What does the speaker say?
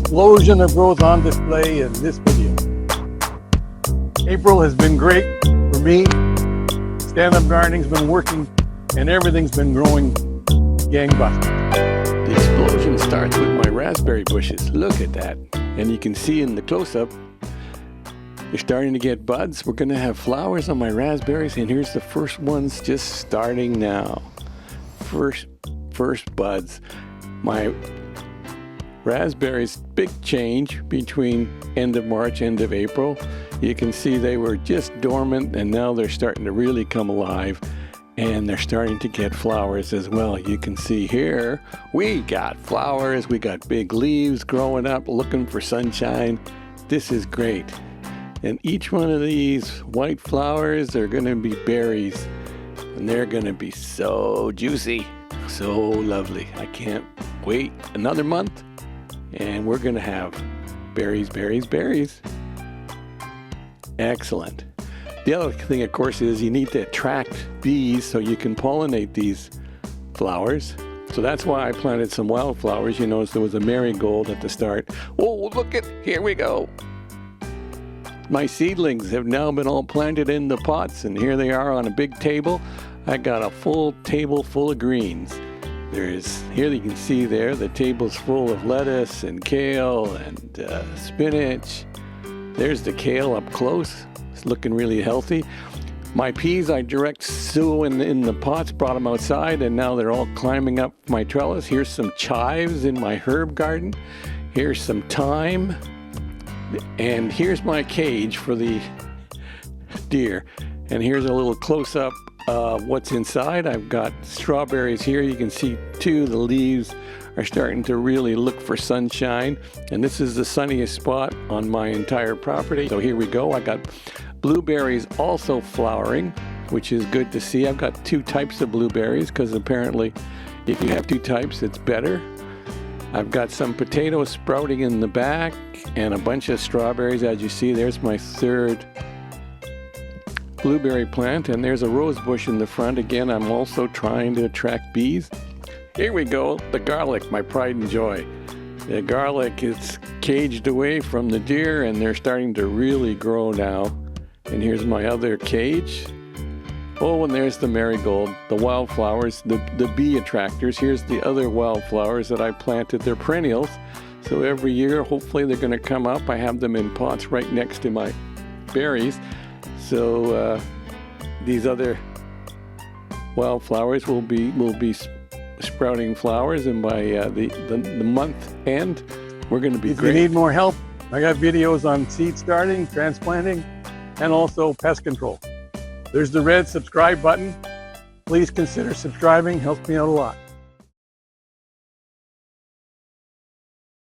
explosion of growth on display in this video. April has been great for me. Stand-up gardening's been working and everything's been growing gangbusters. The explosion starts with my raspberry bushes. Look at that. And you can see in the close-up, they're starting to get buds. We're going to have flowers on my raspberries, and here's the first ones just starting now. First buds. My raspberries, big change between end of March, end of April. You can see they were just dormant, and now they're starting to really come alive, and they're starting to get flowers as well. You can see here, we got flowers, we got big leaves growing up, looking for sunshine. This is great. And each one of these white flowers are going to be berries, and they're going to be so juicy, so lovely. I can't wait another month, and we're going to have berries, berries, berries. Excellent. The other thing, of course, is you need to attract bees so you can pollinate these flowers. So that's why I planted some wildflowers. You notice there was a marigold at the start. Oh, look at, here we go. My seedlings have now been all planted in the pots, and here they are on a big table. I got a full table full of greens. Here you can see there, the table's full of lettuce and kale and spinach. There's the kale up close. It's looking really healthy. My peas I direct sow in the pots, brought them outside, and now they're all climbing up my trellis. Here's some chives in my herb garden. Here's some thyme. And here's my cage for the deer. And here's a little close-up of what's inside. I've got strawberries here. You can see too, the leaves are starting to really look for sunshine. And this is the sunniest spot on my entire property. So here we go. I got blueberries also flowering, which is good to see. I've got two types of blueberries because apparently if you have two types, it's better. I've got some potatoes sprouting in the back and a bunch of strawberries. As you see, there's my third blueberry plant, and there's a rose bush in the front. Again, I'm also trying to attract bees. Here we go, the garlic, my pride and joy. The garlic is caged away from the deer, and they're starting to really grow now. And here's my other cage. Oh, and there's the marigold, the wildflowers, the bee attractors. Here's the other wildflowers that I planted. They're perennials, so every year, hopefully they're going to come up. I have them in pots right next to my berries. So these other wildflowers will be sprouting flowers, and by the month end, we're going to be great. If you need more help, I got videos on seed starting, transplanting, and also pest control. There's the red subscribe button. Please consider subscribing, helps me out a lot.